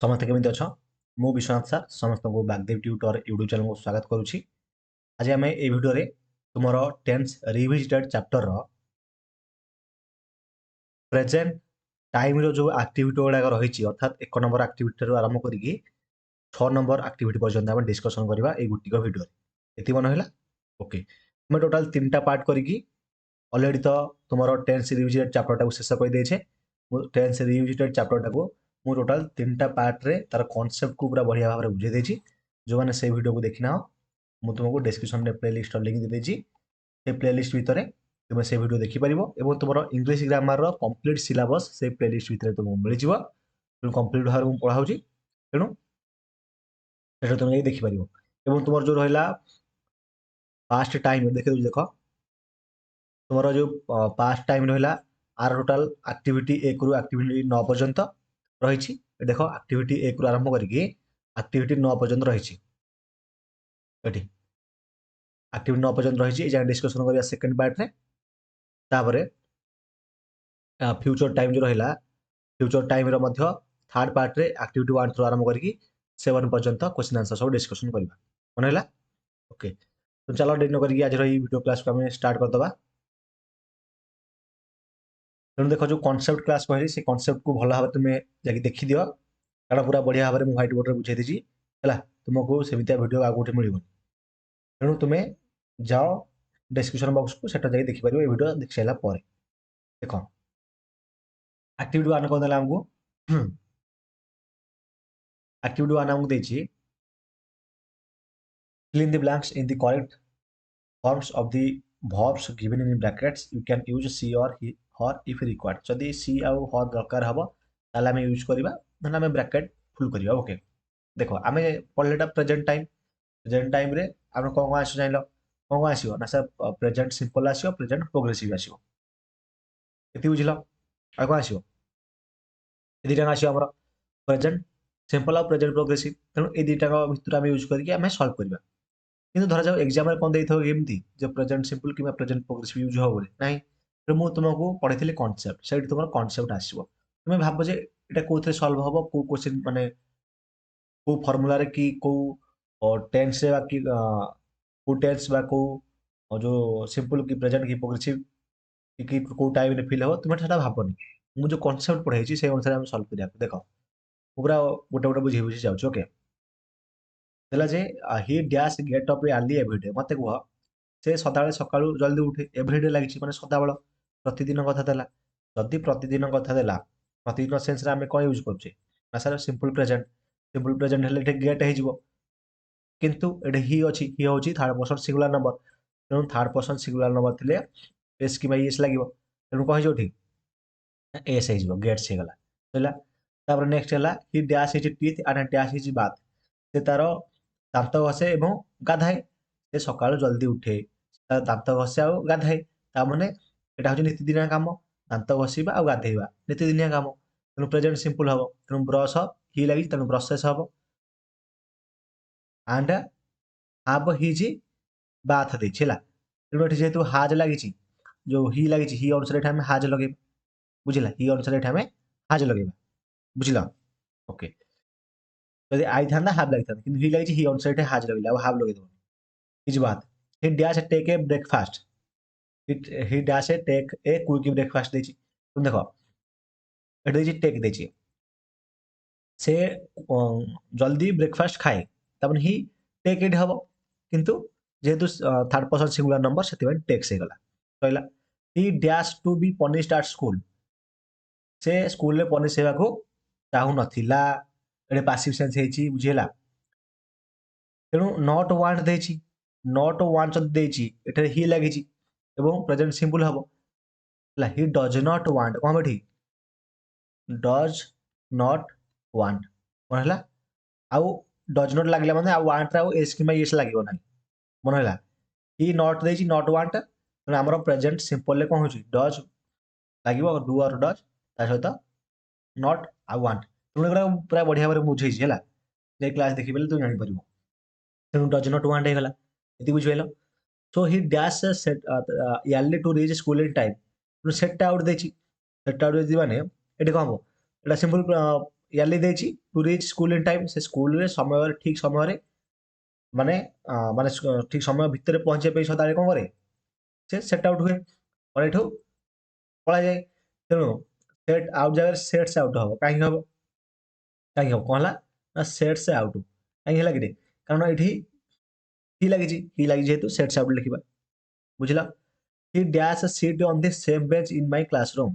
समस्त केमिति अछ मु विश्वनाथ सार समस्त को बागदेव ट्यूटर यूट्यूब चैनल को स्वागत करुछि। आज आम ए वीडियो रे तुमर टेंस रिविजिटेड चैप्टर रो प्रेजेंट टाइम रो जो एक्टिविटी गुड़ाक रही अर्थात 1 नंबर एक्टिविटी आरंभ करिकी 6 नंबर एक्टिविटी पर्यंत आम डिस्कसन करबा ए गुटिक वीडियो रे एति मन होला। ओके मैं टोटल 3टा पार्ट करिकी ऑलरेडी तो तुमर टेंस रिविजिटेड चैप्टर टाको शेष कर देछे। टेंस रिविजिटेड चैप्टर टाको मु टोटल 3टा पार्ट रे तार कांसेप्ट को पूरा बढ़िया भाव में बुझे देछि। जो माने से वीडियो को देखिना हो मु तुमको डिस्क्रिप्शन में प्लेलिस्ट लिंक दे देछि। से प्लेलिस्ट भितर तुम से वीडियो देखि परिबो एवं तुमर इंग्लिश ग्रामर रो कंप्लीट सिलेबस से प्लेलिस्ट भितर तुमको मिल जिवो। तुम कंप्लीट भाव में पढाउछि तेनु सेटा तुम देखि परिबो एवं तुमर जो रहला पास्ट टाइम देखे देखो तुमर जो पास्ट टाइम रहला आर टोटल एक्टिविटी 1 रु एक्टिविटी 9 पर्यंत रही। देखो एक्टिविटी 1 रु आरंभ करके एक्टिविटी 9 पर्यंत रही। एक्टिविटी 9 पर्यंत रही डिस्कसन करिया सेकंड पार्ट रे। तापरे फ्यूचर टाइम जो रहिला फ्यूचर टाइम रो मध्य थर्ड पार्ट रे एक्टिविटी 1 रु आरंभ करके 7 पर्यंत क्वेश्चन आंसर सब डिस्कसन करबा मन हैला। ओके तो चलो डेट न करके आज रही वीडियो क्लास को हमें स्टार्ट कर दबा। तेणु देख जो कॉन्सेप्ट क्लास कहली से कॉन्सेप्ट को भल भाव तुम्हें जाकि देखि दियो कारण पूरा बढ़िया भाव में व्हाइट बोर्ड रे बुझाई देछि हैला। तुमको सेमितिया वीडियो आगो उठे मिलिबो तेणु तुम्हें जाओ डिस्क्रिप्शन बॉक्स को सेटा जाकि देखि परिबो ए वीडियो देख साइला पर। देखो एक्टिविटी 1 को देला हमको एक्टिविटी 1 हमको देछि fill in the blanks in the correct forms of the verbs given in brackets. You can use she or he or if required. जदि she आउ her दरकार हबो ताले हम यूज करबा नन हम ब्रैकेट फुल करबा। ओके देखो आमे पढ़लेटा प्रेजेंट टाइम रे हम कोन कोन आसो जानिलो कोन कोन आसीयो ना सर प्रेजेंट सिंपल आसीयो प्रेजेंट प्रोग्रेसिव आसीयो एति बुझिलो आ कोन आसीयो ए दिटा आसीयो हमर प्रेजेंट सिंपल आ प्रेजेंट प्रोग्रेसिव तेणु ए दिटा भितर हम यूज करके हम सॉल्व करबा। किंतु धरा जाओ एग्जाम रे कोन देइथो एमती जे प्रेजेंट सिंपल कि प्रेजेंट प्रोग्रेसिव यूज हो बोले नाही तो मु तुमको पढैथिले कांसेप्ट सेठी तुमर कांसेप्ट आसीबो तुमे भाबो जे एटा कोथरे सॉल्व हबो को क्वेश्चन माने को फार्मूला रे की को टेंस से कि को टेंस बा को जो सिंपल कि प्रेजेंट कि प्रोग्रेसिव कि को टाइम रे फिल हो तुमे सेटा भाबोनी मु जो कांसेप्ट पढाइछि से अनुसार हम सॉल्व करिया। देखो पूरा गोटे गोटे बुझी बुझी जाउछ। ओके देला जे he dash get up early everyday मते कुह से सदाବେଳେ ସକାଳୁ ଜଲ୍ଦି ଉଠେ ଏଭ୍ରିଡେ ଲାଗିଛି ମାନେ ସଦାବେଳେ ପ୍ରତିଦିନ କଥା ଦେଲା। ଯଦି ପ୍ରତିଦିନ କଥା ଦେଲା ପ୍ରତିଦିନ ସେନ୍ସରେ ଆମେ କ'ଣ ୟୁଜ୍ କରୁଛେ ନା ସାର୍ ସିମ୍ପଲ ପ୍ରେଜେଣ୍ଟ ହେଲେ ଏଠି ଗେଟ୍ ହେଇଯିବ କିନ୍ତୁ ଏଠି ହି ଅଛି ହି ହେଉଛି ଥାର୍ଡ ପର୍ସନ ସିଙ୍ଗୁଲାର ନମ୍ବର ତେଣୁ ଥାର୍ଡ ପର୍ସନ ସିଙ୍ଗୁଲାର ନମ୍ବର ଥିଲେ ଏସ୍ କିମ୍ବା ଇଏସ୍ ଲାଗିବ ତେଣୁ କ'ଣ ହେଇଯିବ ଏଠି ଏସ୍ ହେଇଯିବ ଗେଟ୍ସ ହେଇଗଲା ହେଲା। ତାପରେ ନେକ୍ସଟ ହେଲା ହି ଡ୍ୟାସ୍ ହେଇଛି ଟିଥ୍ ଆଣ୍ଡ ଡ୍ୟାସ୍ ହେଇଛି ବାଥ୍ ସେ ତାର ଦାନ୍ତ ଘଷେ ଏବଂ ଗାଧାଏ ସେ ସକାଳୁ ଜଲ୍ଦି ଉଠେ ଦାନ୍ତ ଘଷେ ଆଉ ଗାଧାଏ ତାମାନେ ଏଟା ହଉଛି ନୀତିଦିନିଆ କାମ ଦାନ୍ତ ଘଷିବା ଆଉ ଗାଧେଇବା ନୀତିଦିନିଆ କାମ ତେଣୁ ପ୍ରେଜେଣ୍ଟ ସିମ୍ପଲ ହବ ତେଣୁ ବ୍ରଶ ହି ଲାଗିଛି ତେଣୁ ବ୍ରଶେସ୍ ହବ ଆଣ୍ଡ ହାବ ହିଜ୍ ବାଥ ଦେଇଛି ହେଲା ତେଣୁ ଏଠି ଯେହେତୁ ହାଜ୍ ଲାଗିଛି ଯୋଉ ହି ଲାଗିଛି ହି ଅନୁସାରେ ଏଠି ଆମେ ହାଜ୍ ଲଗେଇବା ବୁଝିଲା ହି ଅନୁସାରେ ଏଠି ଆମେ ହାଜ୍ ଲଗେଇବା ବୁଝିଲ। ଓକେ ଯଦି ଆଇ ଥାନ୍ତା ହାବ୍ ଲାଗିଥାନ୍ତା କିନ୍ତୁ ହି ଲାଗିଛି ହି ଅନୁସାରେ ଏଠି ହାଜ୍ ଲଗେଇଲା ଆଉ ହାବ୍ ଲଗେଇଦେବ his bath he dash take a breakfast he dash take a quick breakfast देछि तुम देखो एट देछि टेक देछि से जल्दी ब्रेकफास्ट खाए तबन ही टेक एट हबो किंतु जेहेतु थर्ड पर्सन सिंगुलर नंबर सेति टेक्स हे गला कहला he dash to be punished at school से स्कूल रे पनिश हेबा को चाहू नथिला एटे पासिव सेंस हेछि बुझिला तेणु नॉट वांट देछि नॉट वांट जद देछि एटे ही लागिछि एवं प्रेजेंट सिंपल हबो ला ही डज नॉट वांट कोन बेठी डज नॉट वांट कोन हला आउ डज नॉट लागला माने आ वांट रा एस किमा एस लागियो नाही मन हला ही नॉट देछि नॉट वांट तो हमर प्रेजेंट सिंपल ले कोन होछि डज लागियो डू और डज ता सहित नॉट आ वांट तुम एगरा पूरा बढ़िया बारे बुझै छी हला जे क्लास देखि बेले तू जानि परिबो तेणु डज नॉट वांट हे गला एति बुझिबेलो। So he dash set early to reach school in time तो सेट आउट देछि सेट आउट दि माने एटी कहबो एटा सिंपल ୟାର୍ଲି ଦେଇଛି to reach school in time, ସେ ସ୍କୁଲରେ ସମୟରେ ଠିକ୍ ସମୟରେ ମାନେ ମାନେ ଠିକ୍ ସମୟ ଭିତରେ ପହଞ୍ଚିବା ପାଇଁ ସଦାବେଳେ କ'ଣ କରେ, ସେ ସେଟ୍ ଆଉଟ୍ ହୁଏ, ଏଠୁ ପଳାଯାଏ। ତେଣୁ ସେଟ୍ ଆଉଟ୍ ଜାଗାରେ ସେଟ୍ସ ଆଉଟ୍ ହବ, କାହିଁକି ହବ, କାହିଁକି ହବ, କ'ଣ ହେଲା ନା ସେଟ୍ସ ଆଉଟ୍, କାହିଁକି ହେଲା କି, କାରଣ ଏଠି ହି ଲାଗିଛି, ହି ଲାଗିଛି ଯେହେତୁ ସେଟ୍ସ ଆଉଟ୍ ଲେଖିବା, ବୁଝିଲ। He dash sit on the same bench in my classroom,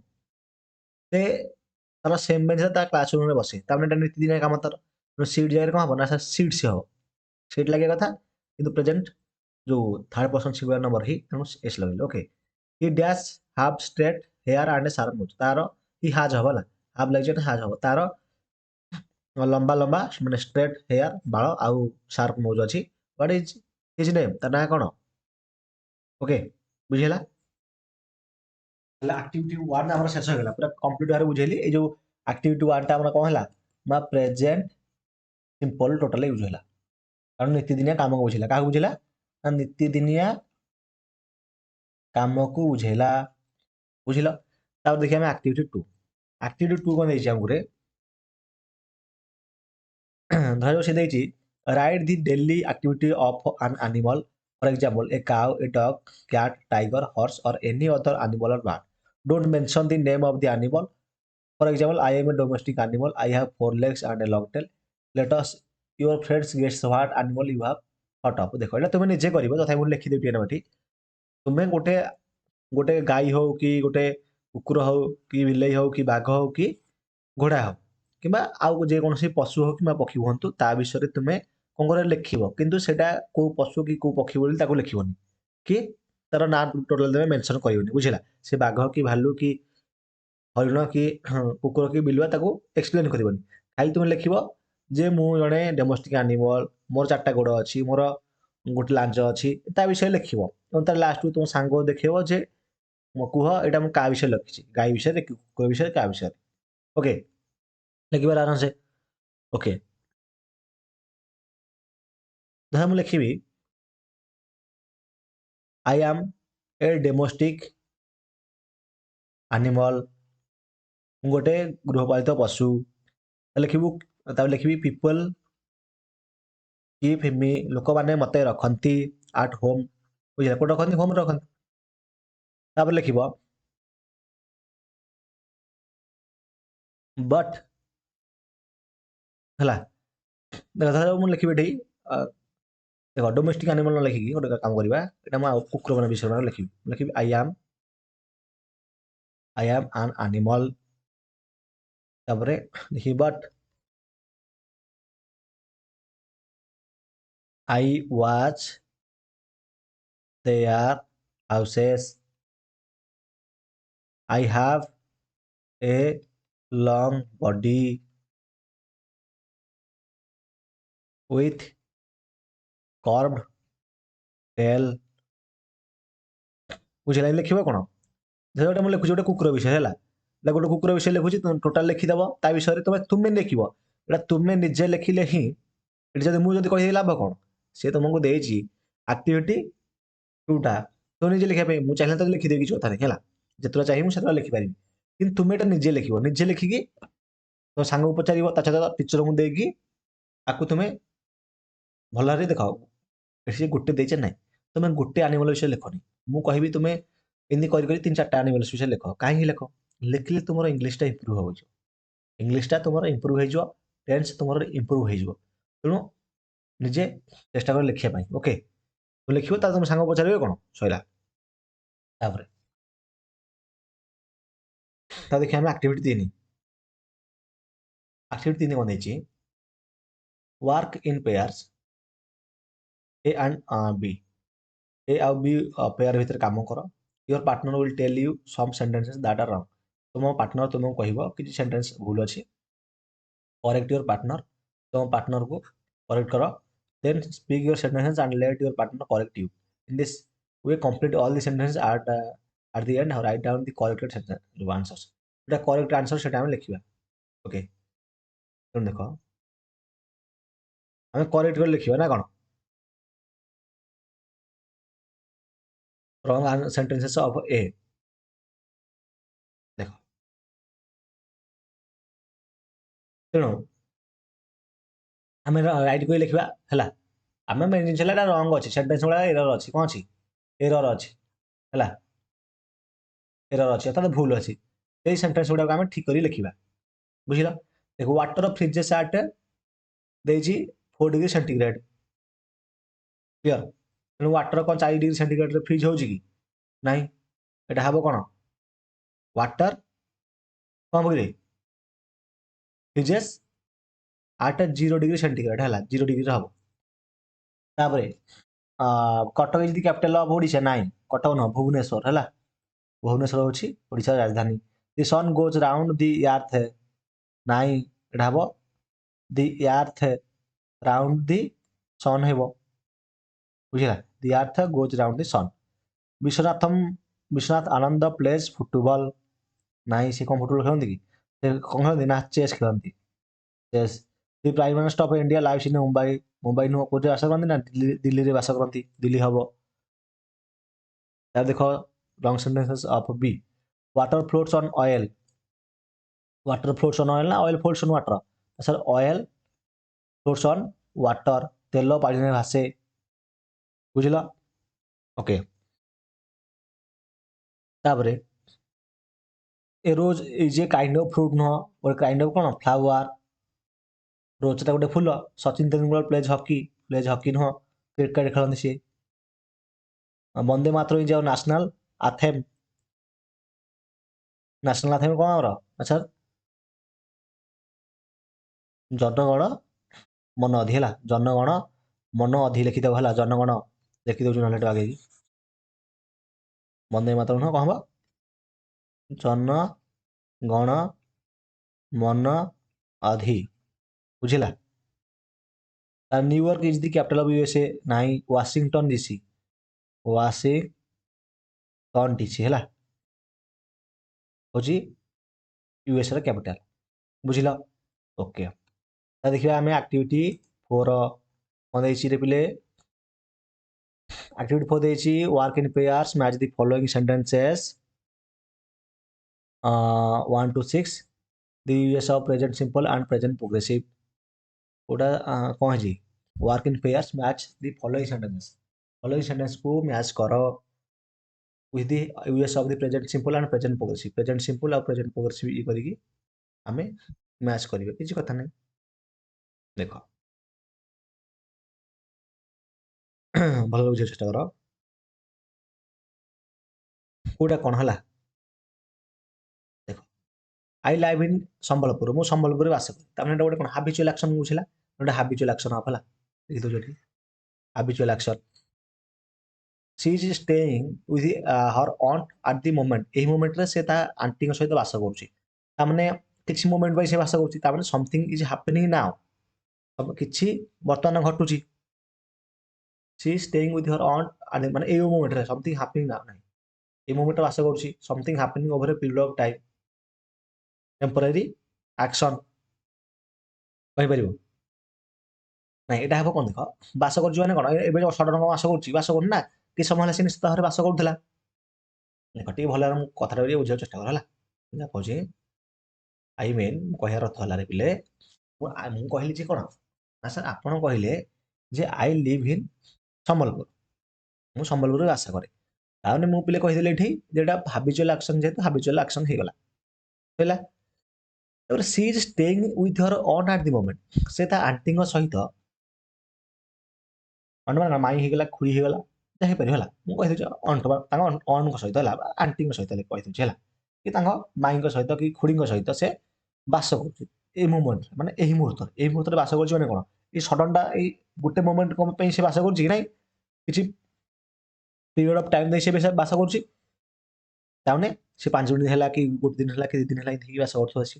ସେ ତାର ସେମ୍ ବେଞ୍ଚରେ ତା କ୍ଲାସ ରୁମ୍ରେ ବସେ, ତାମାନେ ଏଟା ନୀତିଦିନିଆ କାମ ତାର, ସିଟ୍ ଜାଗାରେ କ'ଣ ହବ ନା ସିଟ୍ସ ହବ, ସିଟ୍ ଲାଗିବା କଥା, କିନ୍ତୁ ପ୍ରେଜେଣ୍ଟ ଯୋଉ third person singular number he, ତେଣୁ ଏସ୍ ଲଗେଇଲେ। Okay, he dash have straight hair and sharp nose, ତାର ହି ହାଜ୍ ହବ ହେଲା, ହାଭ୍ ଲାଗିଛି ଏଟା ହାଜ୍ ହବ, ତାର ଲମ୍ବା ଲମ୍ବା ମାନେ ଷ୍ଟ୍ରେଟ୍ ହେୟାର ବାଳ ଆଉ ସାର୍ପ ନୋଜ୍ ଅଛି। ହ୍ୱାଟ୍ ଇଜ୍ ହିଜ୍ ନେମ୍, ତା ନାଁ କ'ଣ? ଓକେ, ବୁଝିହେଲା। ହେଲେ ଆକ୍ଟିଭିଟି 1 ଆମର ଶେଷ ହେଇଗଲା, ପୁରା କମ୍ପ୍ଲିଟ୍ ଭାବରେ ବୁଝେଇଲି। ଏଇ ଯୋଉ ଆକ୍ଟିଭିଟି 1ଟା ଆମର କ'ଣ ହେଲା ନା ପ୍ରେଜେଣ୍ଟ ସିମ୍ପଲ ଟୋଟାଲ ୟୁଜ୍ ହେଲା, କାରଣ ନୀତିଦିନିଆ କାମକୁ ବୁଝିଲା, କାହାକୁ ବୁଝିଲା ନା ନୀତିଦିନିଆ କାମକୁ ବୁଝେଇଲା, ବୁଝିଲ। ତାପରେ ଦେଖିବା ଆମେ ଆକ୍ଟିଭିଟି 2। ଆକ୍ଟିଭିଟି 2 କ'ଣ ଦେଇଛି ଆମକୁ ରେ, ଧର ସେ ଦେଇଛି write the daily activity of an animal, for example a cow, a dog, cat, tiger, horse or any other animal or bird. Don't mention the name of the animal. For example, I am a domestic animal. I have 4 legs and a long tail. Let us your friends guess what animal you have thought of. ଦେଖ ଏଇଟା ତୁମେ ନିଜେ କରିବ, ତଥାପି ମୁଁ ଲେଖିଦେବି ଟିକେ ଏଠି। ତୁମେ ଗୋଟେ ଗୋଟେ ଗାଈ ହଉ କି ଗୋଟେ କୁକୁର ହଉ କି ବିଲେଇ ହଉ କି ବାଘ ହଉ କି ଘୋଡ଼ା ହଉ କିମ୍ବା ଆଉ ଯେକୌଣସି ପଶୁ ହଉ କିମ୍ବା ପକ୍ଷୀ ହୁଅନ୍ତୁ, ତା ବିଷୟରେ ତୁମେ କ'ଣ କରିବ ଲେଖିବ, କିନ୍ତୁ ସେଇଟା କୋଉ ପଶୁ କି କୋଉ ପକ୍ଷୀ ବୋଲି ତାକୁ ଲେଖିବନି, କି ତାର ନାଁ ଟୋଟାଲ ତମେ ମେନସନ କରିବନି, ବୁଝିଲା। ସେ ବାଘ କି ଭାଲୁ କି ହରିଣ କି କୁକୁର କି ବିଲୁଆ ତାକୁ ଏକ୍ସପ୍ଲେନ କରିବନି, ଖାଲି ତୁମେ ଲେଖିବ ଯେ ମୁଁ ଜଣେ ଡୋମେଷ୍ଟିକ୍ ଆନିମଲ, ମୋର 4ଟା ଗୋଡ଼ ଅଛି, ମୋର ଗୋଟେ ଲାଞ୍ଜ ଅଛି, ତା ବିଷୟରେ ଲେଖିବ। ଏବଂ ତାର ଲାଷ୍ଟକୁ ତୁମ ସାଙ୍ଗ ଦେଖେଇବ ଯେ କୁହ ଏଇଟା ମୁଁ କାହା ବିଷୟରେ ଲେଖିଛି, ଗାଈ ବିଷୟରେ, କୁକୁର ବିଷୟରେ, କାହା ବିଷୟରେ। ଓକେ, ଲେଖିବାର ଆରାମସେ। ଓକେ, ଧର ମୁଁ ଲେଖିବି I am A domestic animal, ମୁଁ ଗୋଟେ ଗୃହପାଳିତ ପଶୁ, ଲେଖିବୁ। ତାପରେ ଲେଖିବି ପିପଲ କିପ୍ ମି, ଲୋକମାନେ ମତେ ରଖନ୍ତି, ଆଟ୍ ହୋମ୍, ବୁଝିଲା, କୋଉଠି ରଖନ୍ତି, ହୋମ୍ ରଖନ୍ତି। ତାପରେ ଲେଖିବ ବଟ୍, ହେଲା, ଧର ମୁଁ ଲିଖିବି ଏଠି ଦେଖ ଡୋମେଷ୍ଟିକ୍ ଆନିମଲ ନ ଲେଖିକି ଗୋଟେ କାମ କରିବା, ଏଇଟା ମୁଁ ଆଉ କୁକୁର ମାନଙ୍କ ବିଷୟରେ ଲେଖିବି, ଲେଖିବି ଆଇ ଆମ୍ ଆନ୍ ଆନିମଲ, ତାପରେ ଲେଖିବି but I watch their houses. I have a long body with curved tail. ବୁଝିଲା, ଲେଖିବ କ'ଣ, ଧର ଗୋଟେ ମୁଁ ଲେଖୁଛି ଗୋଟେ କୁକୁର ବିଷୟ ହେଲା, ଗୋଟେ କୁକୁର ବିଷୟ ଲେଖୁଛି, ଟୋଟାଲ ଲେଖିଦେବ, ତା ବିଷୟରେ ତୁମେ ଲେଖିବ, ଏଇଟା ତୁମେ ନିଜେ ଲେଖିଲେ ହିଁ, ଏଠି ଯଦି ମୁଁ ଯଦି କହିଦେବି ଲାଭ କ'ଣ, ସେ ତୁମକୁ ଦେଇଛି ଆକ୍ଟିଭିଟି 2ଟା, ତ ନିଜେ ଲେଖିବା ପାଇଁ, ମୁଁ ଚାହିଁଲେ ତ ଲେଖିଦେବି କିଛି କଥା ନାହିଁ, ହେଲା, ଯେତେବେଳେ ଚାହିଁବି ମୁଁ ସେତେବେଳେ ଲେଖିପାରିବି, କିନ୍ତୁ ତୁମେ ଏଟା ନିଜେ ଲେଖିବ, ନିଜେ ଲେଖିକି ତମ ସାଙ୍ଗକୁ ପଚାରିବ, ତା ସହିତ ଟିଚରଙ୍କୁ ଦେଇକି ଆକୁ ତୁମେ ଭଲ ଭାବରେ ଦେଖ, ଏଠି ଗୋଟେ ଦେଇଛେ ନାହିଁ, ତୁମେ ଗୋଟେ ଆନିମଲ ବିଷୟରେ ଲେଖନି, ମୁଁ କହିବି ତୁମେ ଏମିତି କରି କରି 3-4ଟା ଆନିମଲ୍ସ ବିଷୟରେ ଲେଖ, କାହିଁକି ଲେଖ, ଲେଖିଲେ ତୁମର ଇଂଲିଶଟା ଇମ୍ପ୍ରୁଭ ହେବ, ଇଂଲିଶଟା ତୁମର ଇମ୍ପ୍ରୁଭ ହେଇଯିବ, ଟେନ୍ସ ତୁମର ଇମ୍ପ୍ରୁଭ ହେଇଯିବ, ତେଣୁ ନିଜେ ଚେଷ୍ଟା କର ଲେଖିବା ପାଇଁ। ଓକେ, ଲେଖିବ, ତାପରେ ତମ ସାଙ୍ଗ ପଚାରିବେ କ'ଣ, ସଇଲା। ତାପରେ ତା ଦେଖିବା ଆମେ ଆକ୍ଟିଭିଟି 3। ଆକ୍ଟିଭିଟି 3 କ'ଣ ଦେଇଛି, work in pairs, A and B, A ଆଉ ବି ପେୟାର ଭିତରେ କାମ କର। Your partner will tell you some sentences that are wrong, ତୁମ ପାର୍ଟନର ତୁମକୁ କହିବ କିଛି ସେଣ୍ଟେନ୍ସ ଭୁଲ ଅଛି, କରେକ୍ଟ ୟୁର ପାର୍ଟନର, ତୁମ ପାର୍ଟନରକୁ କରେକ୍ଟ କର, then speak your sentences and let your partner correct you, in this way complete all the sentences at the end write down the corrected answers, ଯେଉଁଟା correct answer ସେଇଟା ଆମେ ଲେଖିବା। Okay, ତେଣୁ ଦେଖ ଆମେ କରେକ୍ଟ କରି ଲେଖିବା ନା କ'ଣ, ରଙ୍ଗ ସେଣ୍ଟେନ୍ସେସ୍ ଅଫ୍ ଏ, ଦେଖ ତେଣୁ ଆମେ ରାଇଟ୍ କହି ଲେଖିବା ହେଲା। ଆମେ ମେନ୍ ଜିନିଷ ହେଲା ଏଇଟା ରଙ୍ଗ ଅଛି, ସେଣ୍ଟେନ୍ସ ଗୁଡ଼ା ଏରର ଅଛି, କ'ଣ ଅଛି ଏରର ଅଛି ହେଲା, ଏରର ଅଛି ଅର୍ଥାৎ ଭୁଲ ଅଛି। ସେଇ ସେଣ୍ଟେନ୍ସ ଗୁଡ଼ାକୁ ଆମେ ଠିକ୍ କରି ଲେଖିବା, ବୁଝିଲ। ଦେଖ ୱାଟର ଫ୍ରିଜେସ୍ ଆଟ୍ ଦେଇଛି 4 ଡିଗ୍ରୀ ସେଣ୍ଟିଗ୍ରେଡ୍, କ୍ଲିୟର। ତେଣୁ ୱାଟର କ'ଣ 4 ଡିଗ୍ରୀ ସେଣ୍ଟିଗ୍ରେଡ୍ରେ ଫ୍ରିଜ୍ ହେଉଛି କି? ନାହିଁ। ଏଇଟା ହେବ କ'ଣ ୱାଟର କ'ଣ ବୁଝିଲେ ଫ୍ରିଜେସ୍ ଆଟ୍ 0 ଡିଗ୍ରୀ ସେଣ୍ଟିଗ୍ରେଡ୍ ହେଲା, 0 ଡିଗ୍ରୀରେ ହେବ। ତାପରେ Cuttack is the capital of Odisha, ନାହିଁ କଟକ ନୁହଁ ଭୁବନେଶ୍ୱର ହେଲା, ଭୁବନେଶ୍ୱର ହେଉଛି ଓଡ଼ିଶାର ରାଜଧାନୀ। ଦି ସନ୍ ଗୋଜ୍ ରାଉଣ୍ଡ ଦି ଆର୍ଥ, ନାହିଁ ଏଇଟା ହେବ ଦି ଆର୍ଥ ରାଉଣ୍ଡ ଦି ସନ୍ ହେବ, ବୁଝିଲା। The earth goes round the sun. Viswanath Anand plays football, ନାହିଁ ସେ କ'ଣ ଫୁଟବଲ ଖେଳନ୍ତି କି? ସେ କ'ଣ ଖେଳନ୍ତି ନା ଚେସ୍ ଖେଳନ୍ତି, chess. The Prime minister of India lives in Mumbai, Mumbai ନୁହଁ କୋଉଠି ବାସ କରନ୍ତି ନା ଦିଲ୍ଲୀରେ ବାସ କରନ୍ତି, ଦିଲ୍ଲୀ ହେବ। ତାପରେ ଦେଖ long sentences of B. Water floats on oil, water floats on oil ନା oil floats on water? Sir oil floats on water, ତେଲ ପାଣିରେ ଭାସେ, ବୁଝିଲ। ଓକେ। ତାପରେ a rose is a kind of fruit ନୁହଁ, ଗୋଟେ କାଇଣ୍ଡ ଅଫ୍ କ'ଣ flower. ରୋଜଟା ଗୋଟେ ଫୁଲ। ସଚିନ ତେନ୍ଦୁଲକର ପ୍ଲେଜ୍ ହକି ନୁହଁ, କ୍ରିକେଟ ଖେଳନ୍ତି ସିଏ। Vande Mataram is our national anthem, national anthem କ'ଣ ଆମର? ଆଚ୍ଛା ଜନଗଣ ମନ ଅଧି ହେଲା, ଜନଗଣ ମନ ଅଧି ଲେଖିଦେବ ହେଲା, ଜନଗଣ ଲେଖିଦେଉଛି ନହେଲେ ଏଟା ଆଗେଇକି। ବନ୍ଦେ ମାତରମ୍ ନୁହଁ, କ'ଣ ହେବ ଜନଗଣ ମନ ଅଧି, ବୁଝିଲା। New York is the capital of USA, ନାହିଁ ୱାସିଂଟନ ଡିସି, ୱାସିଂଟନ ଡିସି ହେଲା ହେଉଛି ୟୁଏସଏର କ୍ୟାପିଟାଲ, ବୁଝିଲ। ଓକେ। ଦେଖିବା ଆମେ ଆକ୍ଟିଭିଟି 4 କ'ଣ ଦେଇଛି ରେ ପିଲେ। ଆକ୍ଟିଭିଟି 4 ଦେଇଛି work in pairs match the following sentences 1 to 6 the use of present simple and present progressive. ওটা କ'ଣ ହେଇଛି work in pairs match the following sentence, following ସେଣ୍ଟେନ୍ସକୁ ମ୍ୟାଚ୍ କର with the use of the present simple and present progressive. Present simple ଆଉ present progressive ଇଏ କରିକି ଆମେ match କରିବେ, କିଛି କଥା ନାହିଁ। ଦେଖ ଭଲ ବୁଝିବାକୁ ଚେଷ୍ଟା କର କୋଉଟା କ'ଣ ହେଲା। ଦେଖ ଆଇ ଲାଇଭ୍ ଇନ୍ ସମ୍ବଲପୁର, ମୁଁ ସମ୍ବଲପୁରରେ ବାସ କରେ, ତାମାନେ ଏଇଟା ଗୋଟେ କ'ଣ ହାବିଚୁଆଲ୍ ଆକ୍ସନ୍ ବୁଝିଲା, ଗୋଟେ ହାବିଚୁଆଲ୍ ଆକ୍ସନ୍ ହେବ ହେଲା, ଦେଖିଦେଉଛ ଏଠି habitual action. She is staying with her aunt at the moment, ଏହି ମୋମେଣ୍ଟରେ ସେ ତା ଆଣ୍ଟିଙ୍କ ସହିତ ବାସ କରୁଛି, ତାମାନେ କିଛି ମୋମେଣ୍ଟ ପାଇଁ ସେ ବାସ କରୁଛି, ତାମାନେ ସମଥିଙ୍ଗ ଇଜ୍ ହାପେନିଂ ନାଓ, କିଛି ବର୍ତ୍ତମାନ ଘଟୁଛି। ସି ଷ୍ଟେଇଂ ୱିଥ୍ ହର୍ ଅଣ୍ଟ ମାନେ ଏଇ ମୋମେଣ୍ଟରେ ସମଥିଙ୍ଗ ହାପେନିଂ ନାଓ, ନାହିଁ এই ମୋମେଣ୍ଟରେ ବାସ କରୁଛି, something happening over A period of time, temporary action କହିପାରିବ। ନାଇଁ ଏଇଟା ହେବ କ'ଣ ଦେଖ ବାସ କରୁଛି ମାନେ କ'ଣ ଏବେ ସଡ଼ନ କ'ଣ ବାସ କରୁଛି, ବାସ କରୁନି ନା, କିଛି ସମୟ ହେଲା ସେ ନିଶ୍ଚିତ ଭାବରେ ବାସ କରୁଥିଲା। ଦେଖ ଟିକେ ଭଲ ମୁଁ କଥାଟା ଟିକେ ବୁଝିବାକୁ ଚେଷ୍ଟା କର ହେଲା। ମୁଁ କହୁଛି ଆଇ ମିନ୍ କହିବାର ଅର୍ଥ ହେଲା ରେ ପିଲେ, ମୁଁ କହିଲି ଯେ କ'ଣ ନା ସାର୍ ଆପଣ କହିଲେ ଯେ ଆଇ ଲିଭ୍ ଇନ୍ ସମ୍ବଲପୁର, ମୁଁ ସମ୍ବଲପୁରରେ ବାସ କରେ, ତାମାନେ ମୁଁ ପିଲେ କହିଦେଲି ଏଠି ଯେଟା ହାବିଚୁଆଲ୍ ଆକ୍ସନ୍, ଯେହେତୁ ହାବିଚୁଆଲ୍ ଆକ୍ସନ୍ ହେଇଗଲା ହେଲା। ତାପରେ she is staying with her aunt at the moment, ସେ ତା ଆଣ୍ଟିଙ୍କ ସହିତ ଅଣ୍ଟ ମାଇଁ ହେଇଗଲା, ଖୁଡ଼ି ହେଇଗଲା, ଯାହା ହେଇପାରିବ ହେଲା, ମୁଁ କହିଦେଉଛି ଅଣ୍ଟ ତାଙ୍କ ଅଣ୍ଟଙ୍କ ସହିତ ହେଲା, ଆଣ୍ଟିଙ୍କ ସହିତ ହେଲେ କହିଦେଉଛି ହେଲା, କି ତାଙ୍କ ମାଇଙ୍କ ସହିତ କି ଖୁଡ଼ିଙ୍କ ସହିତ ସେ ବାସ କରୁଛି ଏଇ ମୋମେଣ୍ଟରେ, ମାନେ ଏହି ମୁହୂର୍ତ୍ତରେ, ଏଇ ମୁହୂର୍ତ୍ତରେ ବାସ କରୁଛି ମାନେ କ'ଣ ଏଇ ସଡନଟା ଏଇ ଗୋଟେ ମୋମେଣ୍ଟ କ'ଣ ପାଇଁ ସେ ବାସ କରୁଛି କି ନାହିଁ, କିଛି ପିରିୟଡ଼ ଅଫ୍ ଟାଇମ୍ ଦେଇ ସେ ବାସ କରୁଛି, ତାମାନେ ସେ 5 ମିନିଟ୍ ହେଲା କି 1 ଦିନ ହେଲା କି 2 ଦିନ ହେଲା ଏମିତି ବାସ କରୁଥିବ ସେ,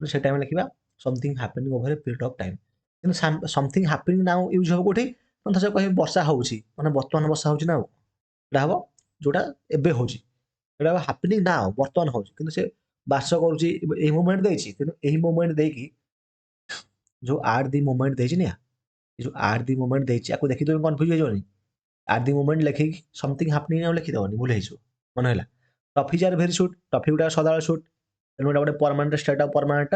ସେ ଟାଇମ୍ ଲେଖିବା something happening over A period of time. କିନ୍ତୁ ସମଥିଙ୍ଗ ହାପେନିଂ ନାଉ ୟୁଜ୍ ହେବ କୋଉଠି, ଥରେ କହିବେ ବର୍ଷା ହେଉଛି, ମାନେ ବର୍ତ୍ତମାନ ବର୍ଷା ହେଉଛି ନା, ଆଉ ଏଇଟା ହେବ ଯୋଉଟା ଏବେ ହେଉଛି, ଏଇଟା ହେବ ହାପେନିଂ ନାଉ ବର୍ତ୍ତମାନ ହେଉଛି, କିନ୍ତୁ ସେ ବାସ କରୁଛି ଏହି ମୋମେଣ୍ଟ ଦେଇଛି, କିନ୍ତୁ ଏହି ମୋମେଣ୍ଟ ଦେଇକି ଯୋଉ ଆଟ୍ ଦି ମୋମେଣ୍ଟ ଦେଇଛି ନା, ଯୋଉ ଆଟ୍ ଦି ମୋମେଣ୍ଟ ଦେଇଛି ଆକୁ ଦେଖି ତୁମେ କନଫ୍ୟୁଜ ହେଇଯିବନି, ଆଟ୍ ଦି ମୋମେଣ୍ଟ ଲେଖିକି ସମଥିଙ୍ଗ ହାପେନିଂ ଆଉ ଲେଖିଦେବନି, ଭୁଲ ହେଇଯିବ, ମନେ ହେଲା। Toffees are very sweet, toffee ଗୁଡ଼ା ସଦାବେଳେ ସୁଟ୍, ତେଣୁ ଏଇଟା ଗୋଟେ permanent state of permanent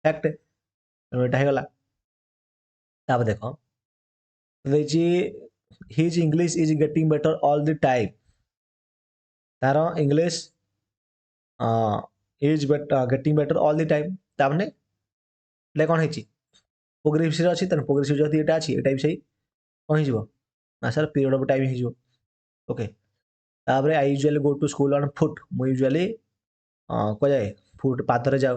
fact. ତେଣୁ ଏଇଟା ହେଇଗଲା। ତାପରେ ଦେଖ ଦେଇଛି his English is getting better all the time. ତାର English is getting better all the time. ତାମାନେ ଏଇଟା କ'ଣ ହେଇଛି ପ୍ରୋଗ୍ରେସିଭରେ ଅଛି, ତେଣୁ ପ୍ରୋଗ୍ରେସିଭ ଯଦି ଏଇଟା ଅଛି ଏଇଟା ବି ସେଇ କ'ଣ ହେଇଯିବ ନା ସାର୍ ପିରିୟଡ଼ ଅଫ୍ ଟାଇମ୍ ହେଇଯିବ। ଓକେ, ତାପରେ I usually go to school on foot. ମୁଁ ୟୁଜୁଆଲି କୁହାଯାଏ ଫୁଟ୍ ପାଦରେ ଯାଉ।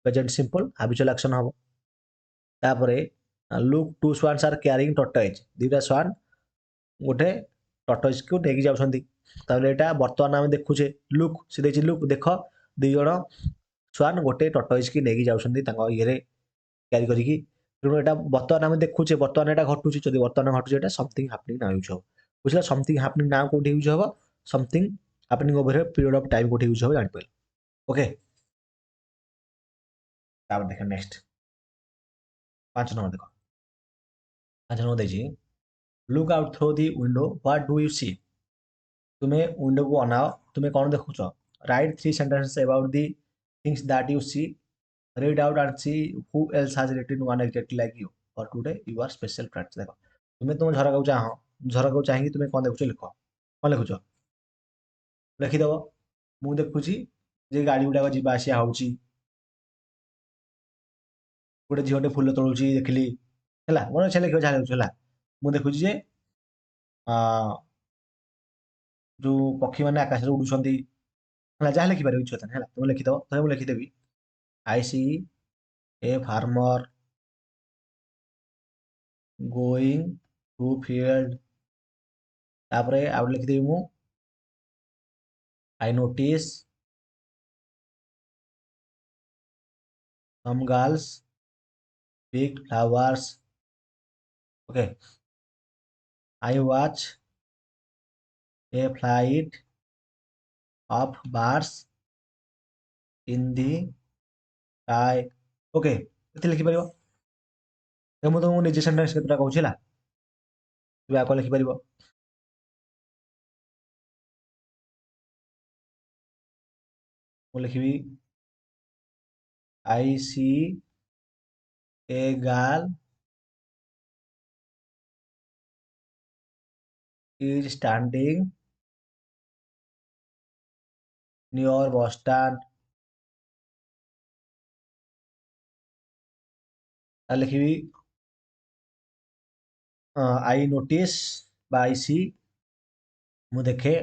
ପ୍ରେଜେଣ୍ଟ ସିମ୍ପଲ୍ ହାବିଚୁଆଲ ଆକ୍ସନ୍ ହବ। ତାପରେ look to swans are carrying tortoise. ଦୁଇଟା ସ୍ୱାନ୍ ଗୋଟେ ଟର୍ଟଏଜ୍କୁ ନେଇକି ଯାଉଛନ୍ତି। ତାହେଲେ ଏଇଟା ବର୍ତ୍ତମାନ ଆମେ ଦେଖୁଛେ ଲୁକ୍, ସେ ଦେଇଛି ଲୁକ୍ ଦେଖ, ଦୁଇ ଜଣ ସ୍ୱାନ୍ ଗୋଟେ ଟର୍ଟଏଜ୍କି ନେଇକି ଯାଉଛନ୍ତି ତାଙ୍କ ଇଏରେ କ୍ୟାରି କରିକି। ତେଣୁ ଏଇଟା ବର୍ତ୍ତମାନ ଆମେ ଦେଖୁଛେ, ବର୍ତ୍ତମାନ ଏଇଟା ଘଟୁଛି। ଯଦି ବର୍ତ୍ତମାନ ଘଟୁଛି ଏଇଟା ସମଥିଙ୍ଗ ହାପନିଂ ନାଁ ୟୁଜ୍ ହବ। ବୁଝିଲା, ସମଥିଙ୍ଗ ହାପନିଂ ନାଁ କୋଉଠି ୟୁଜ୍ ହବ, something happening over period of time କୋଉଠି ୟୁଜ୍ ହବ ଜାଣିପାରିଲ। ଓକେ, ତାପରେ ଦେଖ ନେକ୍ସଟ 5 ନମ୍ବର ଦେଖ। 5 ନମ୍ବର ଦେଇଛି look out through the window what do you see. ତୁମେ ୱିଣ୍ଡୋକୁ ଅନାଅ, ତୁମେ କ'ଣ ଦେଖୁଛ। Write 3 sentences about the things that you see. Read out and see who else has written one exactly like you. For today you are special friends। ଦେଖ ତୁମେ ତୁମ ଝରକାକୁ ଚାହଁ, ଝରକାକୁ ଚାହିଁକି ତୁମେ କ'ଣ ଦେଖୁଛ ଲେଖ। କ'ଣ ଲେଖୁଛ ଲେଖିଦେବ। ମୁଁ ଦେଖୁଛି ଯେ ଗାଡ଼ି ଗୁଡ଼ାକ ଯିବା ଆସିବା ହେଉଛି, ଗୋଟେ ଝିଅଟେ ଫୁଲ ତୋଳୁଛି ଦେଖିଲି, ହେଲା ମନେ ଇଚ୍ଛା ଲେଖିବ ଯାହା ଲେଖୁଛ। ହେଲା ମୁଁ ଦେଖୁଛି ଯେ ଯୋଉ ପକ୍ଷୀମାନେ ଆକାଶରେ ଉଡ଼ୁଛନ୍ତି, ହେଲା ଯାହା ଲେଖିପାରିବ କିଛି କଥା ନାହିଁ। ହେଲା ତୁମେ ଲେଖିଦେବ। ଧର ମୁଁ ଲେଖିଦେବି I see a farmer going to field. ତାପରେ ଆଉ ଗୋଟେ ଲେଖିଦେବି ମୁଁ I notice some girls pick flowers. Okay, I watch a flight of birds in the sky। Okay, ଏତେ ଲେଖିପାରିବ। ମୁଁ ତୁମକୁ ନିଜେ ସେଣ୍ଟେନ୍ସ କେତେଟା କହୁଛି, ହେଲା ତୁମେ ଆଗ ଲେଖିପାରିବ। ମୁଁ ଲେଖିବି I see a girl is standing near bus stand। ଲେଖିବି I notice ବା I see, ମୁଁ ଦେଖେ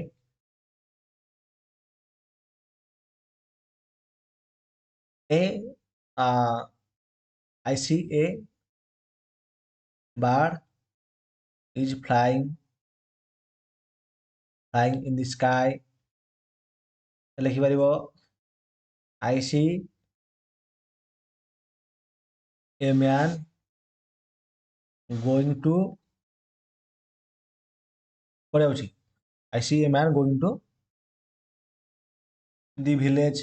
a I see a bird is flying in the sky। ଲେଖିପାରିବ I see a man going to କୁଆଡ଼େ ଯାଉଛି। I see a man going to the village।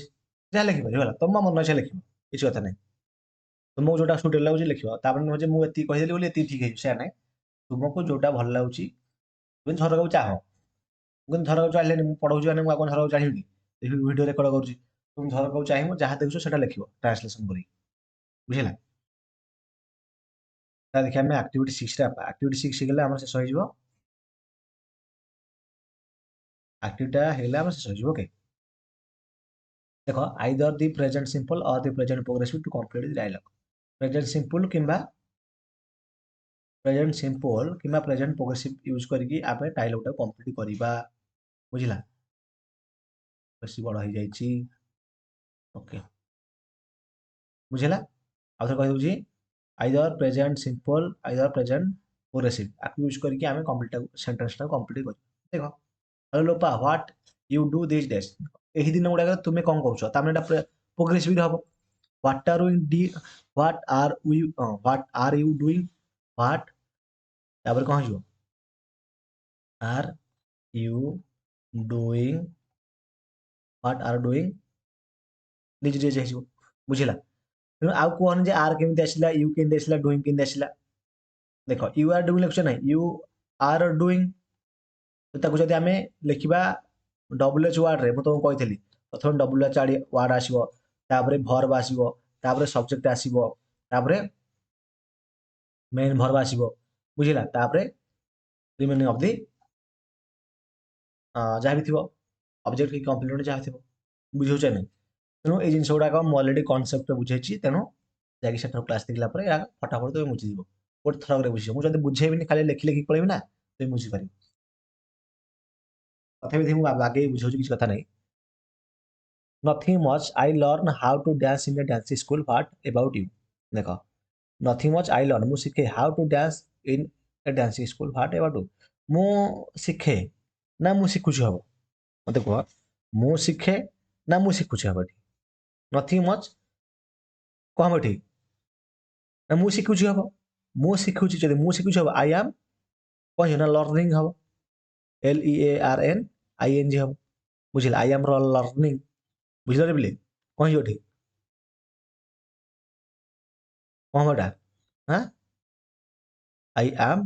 ଯାହା ଲେଖିପାରିବ, ହେଲା ତମ ମନ ଇଚ୍ଛା ଲେଖିବ, କିଛି କଥା ନାହିଁ। ତୁମକୁ ଯୋଉଟା ସୁଟେବଲ୍ ଲାଗୁଛି ଲେଖିବ। ତାପରେ ନୁହେଁ ଯେ ମୁଁ ଏତିକି କହିଦେଲି ବୋଲି ଏତିକି ଠିକ୍ ହେଇଯିବ, ସେୟା ନାହିଁ। ତୁମକୁ ଯୋଉଟା ଭଲ ଲାଗୁଛି, ତୁମେ ଝରକାକୁ ଚାହଁ, ମୁଁ କିନ୍ତୁ ଝରକାକୁ ଚାହିଁଲେନି, ମୁଁ ପଢ଼ଉଛି ମାନେ ମୁଁ ଆଉ କ'ଣ ଝରକାକୁ ଚାହିଁବି କି ଭିଡ଼ିଓ ରେକର୍ଡ କରୁଛି। ତୁମେ ଝରକାକୁ ଚାହିଁବ, ଯାହା ଦେଖୁଛ ସେଟା ଲେଖିବ ଟ୍ରାନ୍ସଲେସନ୍ କରିକି। ବୁଝିଲା, ତା ଦେଖିବା ଆମେ ଆକ୍ଟିଭିଟି 6ଟା। ଆକ୍ଟିଭିଟି 6 ହେଇଗଲେ ଆମର ଶେଷ ହେଇଯିବ। ଆକ୍ଟିଭିଟା ହେଇଗଲେ ଆମର ଶେଷ ହେଇଯିବ। ଓକେ, ଦେଖ ଆଇଦର ଦି ପ୍ରେଜେଣ୍ଟ ସିମ୍ପଲ୍ ଅର୍ ଦି ପ୍ରେଜେଣ୍ଟ ପ୍ରୋଗ୍ରେସିଭ୍ ଟୁ କମ୍ପ୍ଲିଟ୍ ଦି ଡାୟଲଗ୍। ପ୍ରେଜେଣ୍ଟ ସିମ୍ପଲ୍ କିମ୍ବା ପ୍ରେଜେଣ୍ଟ ପ୍ରୋଗ୍ରେସିଭ୍ ୟୁଜ୍ କରିକି ଆମେ ଡାୟଲଗ୍ଟାକୁ କମ୍ପ୍ଲିଟ୍ କରିବା। ବୁଝିଲା, ବେଶୀ ବଡ଼ ହେଇଯାଇଛି। ଓକେ, ବୁଝିଲା, ଆଉ ଥରେ କହିଦେଉଛି either present simple either present progressive, ଆକୁ ୟୁଜ୍ କରିକି ଆମେ ସେଣ୍ଟେନ୍ସଟାକୁ କମ୍ପ୍ଲିଟ୍ କରିବା। ଦେଖ hello Lopa what you do this days. ଏହି ଦିନ ଗୁଡ଼ାକରେ ତୁମେ କ'ଣ କରୁଛ, ତାମାନେ ଏଇଟା ପ୍ରୋଗ୍ରେସିଭ୍ ହବ। What are you doing, what ତାପରେ କ'ଣ ହେଇଯିବ are you doing, what are doing ନିଜେ ନିଜେ ହେଇଯିବ। ବୁଝିଲା, ତେଣୁ ଆଉ କୁହନି ଯେ ଆର୍ କେମିତି ଆସିଲା, ୟୁ କେମିତି ଆସିଲା, ଡୁଇଂ କେମିତି ଆସିଲା। ଦେଖ ୟୁ ଆର୍ ଡୁଇଂ ଲେଖୁଛ ନାହିଁ, ୟୁ ଆର୍ ଡୁଇଂ, ତାକୁ ଯଦି ଆମେ ଲେଖିବା WH ୱାର୍ଡ଼ରେ, ମୁଁ ତୁମକୁ କହିଥିଲି ପ୍ରଥମେ WH ୱାର୍ଡ଼ ଆସିବ, ତାପରେ ଭର୍ବ ଆସିବ, ତାପରେ ସବଜେକ୍ଟ ଆସିବ, ତାପରେ मेन भर्ब आसीबो बुझिला तापरे रिमेनिंग ऑफ द जहाँ भी थिबो ऑब्जेक्ट की कॉम्प्लीमेंट जहाँ थिबो बुझियो नै तेणु ये जिनिस गुड़ाक मुझे अलरेडी कनसेप्ट बुझेছি तेणु जाकि सेठर क्लास देखला पर या फटाफट तुम बुझीजिव गोटे थरक बुझीजिव मुझे बुझेबिनी खाली लेखि लेखि पळेबी ना तुम बुझीपार तथापि मुझे आगे बुझाऊँ किसी कथा नहीं nothing much I learn how to dance in dance school what about you देख नथिंग मच आई लर्न मु शिखे how to dance in a dancing school what about you मु शिखे ना मु शिखुची हम मत कह मु शिखे ना मु शिखुची हम एठी नथिंग मच कह हम एठी ना मु शिखुची हम मु शिखुची जदि मु शिखुची हम आई एम कह ना लर्निंग हम LEARNING हम बुझिला आई एम लर्निंग बुझिल रे बिले कह एठी कह बेटा हाँ आई एम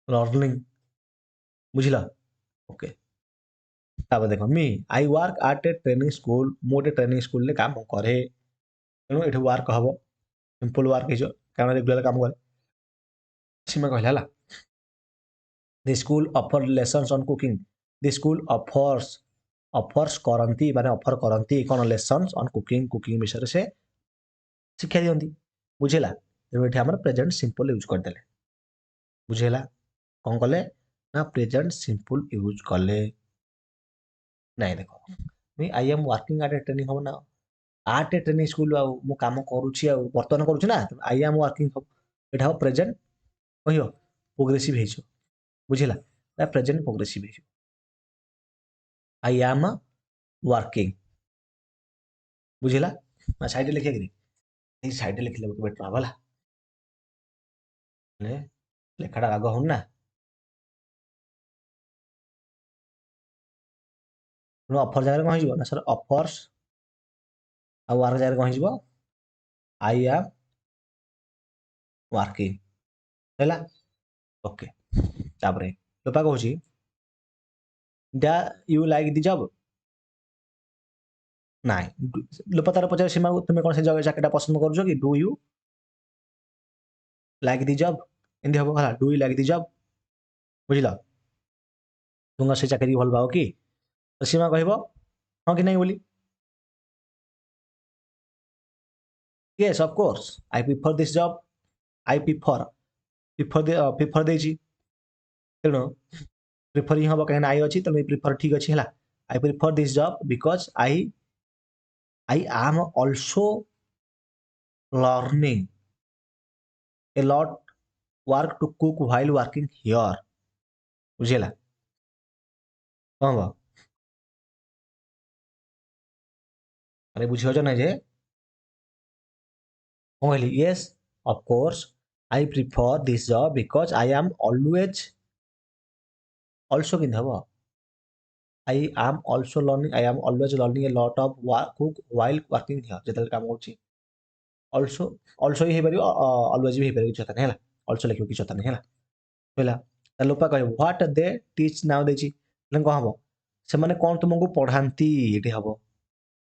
लर्निंग बुझिल ओके तापर देख मी I work at a training school मु गोटे ट्रेनिंग स्कूल रे काम करे तेणु एठी वर्क हम सिंपल वर्क हो कारण रेगुलर काम करे सीमा कहला है the school offer lessons on cooking the school offers करती माने ऑफर करती कौन लेसन्स ऑन कुकिंग कुकिंग विषय से शिक्षा दियंती बुझेला तेणु एठी हमर प्रेजेंट सिंपल यूज करदेले बुझेला कौन कले ना प्रेजेंट सिंपल यूज कले नहीं देखो मी I am working at a training हम ना आट ए ट्रेनिंग स्कूल मु काम करूची वर्तमान करूची ना आई एम वर्किंग हम एटा हो प्रेजेंट कहियो प्रोग्रेसिव हेइछो बुझिला ना प्रेजेंट प्रोग्रेसिव हेइछो आई एम वर्किंग बुझिला ना साइड लिखे कि नहीं साइड लिखले बेटर हबला ने लेखाटा आग हो ना ऑफर जगह कौन हो ना सर ऑफर्स आ वर्क जगह कौन हो आई एम वर्किंग हैला ओके तापरे लोपा कहूची do you like the job नाଇଁ ଲୋପା ତାର ପଚାରେ ସୀମାକୁ ତୁମେ କଣ ସେ ଚାକିରିଟା ପସନ୍ଦ କରୁଛ କି do you like the job ଏମିତି ହବ ହେଲା do you like the job ବୁଝିଲ ତୁମ ସେ ଚାକିରି ଭଲ ପାଅ କି ତ ସୀମା କହିବ ହଁ କି ନାହିଁ ବୋଲି Yes of course I prefer this job I prefer ଦେଇଛି ତେଣୁ ପ୍ରିଫର ହିଁ ହବ କାହିଁକିନା ଆଇ ଅଛି ତେଣୁ ପ୍ରିଫର ଠିକ୍ ଅଛି ହେଲା I prefer this job because I am also learning a lot work to cook while working here ବୁଝିଲା କଣ ହବ ଆରେ ବୁଝିପାରୁଛ ନା ଯେ କଣ କହିଲି yes of course I prefer this job because I am always also କେମିତି ହବ I am also learning I am always learning a lot of work cook while working here ଯେତେବେଳେ କାମ କରୁଛି also ହିଁ ହେଇପାରିବ always ବି ହେଇପାରିବ କିଛି କଥା ନାହିଁ ହେଲା also ଲେଖିବ କିଛି କଥା ନାହିଁ ହେଲା ହେଲା ତାହେଲେ ଲୋପା କହିବ ହ୍ୱାଟ ଦେ ଟିଚ୍ ନାଉ ଦେଇଛି ହେଲେ କଣ ହବ ସେମାନେ କଣ ତୁମକୁ ପଢାନ୍ତି ଏଠି ହବ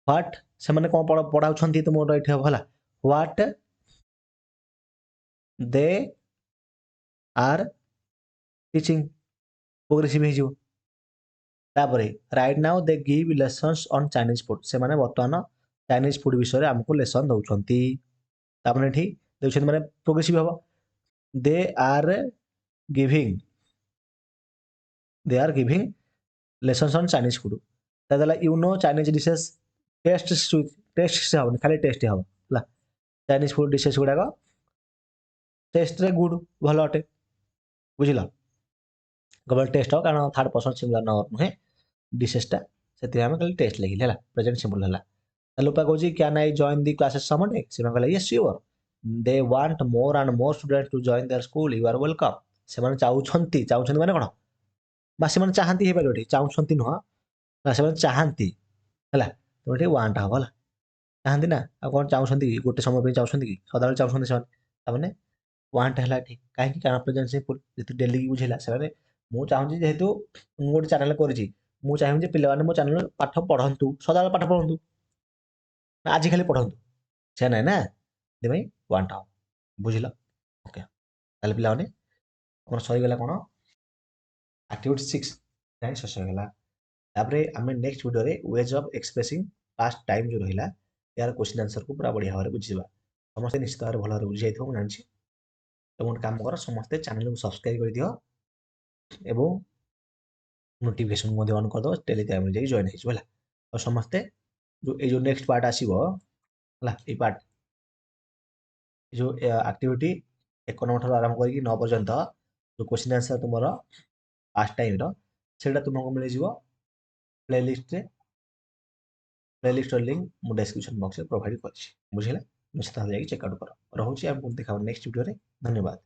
ହ୍ୱାଟ ସେମାନେ କଣ ପଢାଉଛନ୍ତି ତୁମର ଏଠି ହବ ହେଲା what they are teaching progressive ହେଇଯିବ ତାପରେ right now they give lessons on Chinese food ସେମାନେ ବର୍ତ୍ତମାନ ଚାଇନିଜ ଫୁଡ ବିଷୟରେ ଆମକୁ ଲେସନ୍ ଦଉଛନ୍ତି ତାପରେ ଏଠି ଦେଉଛନ୍ତି ମାନେ ପ୍ରୋଗ୍ରେସିଭ ହବ ଦେ ଆର୍ giving they are giving lessons on Chinese food ତାହେଲେ you know Chinese dishes test ସେ ହବନି ଖାଲି ଟେଷ୍ଟ ହବ ହେଲା ଚାଇନିଜ ଫୁଡ ଡିସେସ୍ ଗୁଡାକ ଟେଷ୍ଟରେ ଗୁଡ ଭଲ ଅଟେ ବୁଝିଲ କେବଳ ଟେଷ୍ଟ ହବ କାରଣ ଥାର୍ଡ ପର୍ସନ ସିଙ୍ଗୁଲାର ନୁହେଁ ଡିସେସଟା ସେଥିପାଇଁ ଆମେ ଖାଲି ଟେଷ୍ଟ ଲେଖିଲେ ହେଲା ପ୍ରେଜେଣ୍ଟ ସିମ୍ପଲ ହେଲା ଲୋପା କହୁଛି can I join the classes someday ସେମାନେ କହିଲେ yes sure they want more and more student to join their school you are welcome ସେମାନେ ଚାହୁଁଛନ୍ତି ମାନେ କଣ ବା ସେମାନେ ଚାହାନ୍ତି ହେଇପାରିବ ଏଠି ଚାହୁଁଛନ୍ତି ନୁହଁ ନା ସେମାନେ ଚାହାନ୍ତି ହେଲା ତେଣୁ ଏଠି ୱାଣ୍ଟ ହବ ହେଲା ଚାହାନ୍ତି ନା ଆଉ କଣ ଚାହୁଁଛନ୍ତି କି ଗୋଟେ ସମୟ ପାଇଁ ଚାହୁଁଛନ୍ତି କି ସଦାବେଳେ ଚାହୁଁଛନ୍ତି ସେମାନେ ତାମାନେ ୱାଣ୍ଟ ହେଲା ଏଠି କାହିଁକି କାରଣ ପ୍ରେଜେଣ୍ଟ ସିମ୍ପଲ ଯେହେତୁ ଡେଲି ବୁଝେଇଲା ସେମାନେ ମୁଁ ଚାହୁଁଛି ଯେହେତୁ ମୁଁ ଗୋଟେ ଚ୍ୟାନେଲ କରିଛି ମୁଁ ଚାହିଁବି ଯେ ପିଲାମାନେ ମୋ ଚ୍ୟାନେଲ ପାଠ ପଢନ୍ତୁ ସଦାବେଳେ ପାଠ ପଢନ୍ତୁ ଆଜି ଖାଲି ପଢନ୍ତୁ ସେ ନାହିଁ ନା ସେଥିପାଇଁ 1ଟା ହେବ। ବୁଝିଲ? ଓକେ। ତାହେଲେ ପିଲାମାନେ ଆମର ସରିଗଲା କ'ଣ ଆକ୍ଟିଭିଟି 6 ଯାଏଁ ଶେଷ ହେଇଗଲା। ତାପରେ ଆମେ ନେକ୍ସଟ ଭିଡ଼ିଓରେ ୱେଜ୍ ଅଫ୍ ଏକ୍ସପ୍ରେସିଂ ପାଷ୍ଟ ଟାଇମ୍ ଯେଉଁ ରହିଲା ଏହାର କ୍ୱେଶ୍ଚିନ୍ ଆନ୍ସରକୁ ପୁରା ବଢ଼ିଆ ଭାବରେ ବୁଝିବା। ସମସ୍ତେ ନିଶ୍ଚିତ ଭାବରେ ଭଲ ଭାବରେ ବୁଝିଯାଇଥିବ ମୁଁ ଜାଣିଛି। ଏବଂ ଗୋଟେ କାମ କର, ସମସ୍ତେ ଚ୍ୟାନେଲକୁ ସବସ୍କ୍ରାଇବ୍ କରିଦିଅ ଏବଂ ନୋଟିଫିକେସନ୍ ମଧ୍ୟ ଅନ୍ କରିଦେବ, ଟେଲିଗ୍ରାମରେ ଯାଇକି ଜଏନ୍ ହେଇଯିବ ହେଲା। ଆଉ ସମସ୍ତେ ଏଇ ଯେଉଁ ନେକ୍ସଟ ପାର୍ଟ ଆସିବ ହେଲା, ଏଇ ପାର୍ଟ ଯେଉଁ ଆକ୍ଟିଭିଟି 1 ନମ୍ବର ଠାରୁ ଆରମ୍ଭ କରିକି 9 ପର୍ଯ୍ୟନ୍ତ ଯେଉଁ କ୍ୱେଶ୍ଚିନ୍ ଆନ୍ସର ତୁମର ପାଷ୍ଟ ଟାଇମ୍ର ସେଇଟା ତୁମକୁ ମିଳିଯିବ ପ୍ଲେଲିଷ୍ଟରେ। ପ୍ଲେଲିଷ୍ଟର ଲିଙ୍କ୍ ମୁଁ ଡେସ୍କ୍ରିପସନ୍ ବକ୍ସରେ ପ୍ରୋଭାଇଡ଼ କରିଛି। ବୁଝିଲା? ନିଶ୍ଚିତ ଭାବେ ଯାଇକି ଚେକ୍ ଆଉଟ୍ କର। ରହୁଛି, ଆମକୁ ଦେଖା ହେବ ନେକ୍ସଟ ଭିଡ଼ିଓରେ। ଧନ୍ୟବାଦ।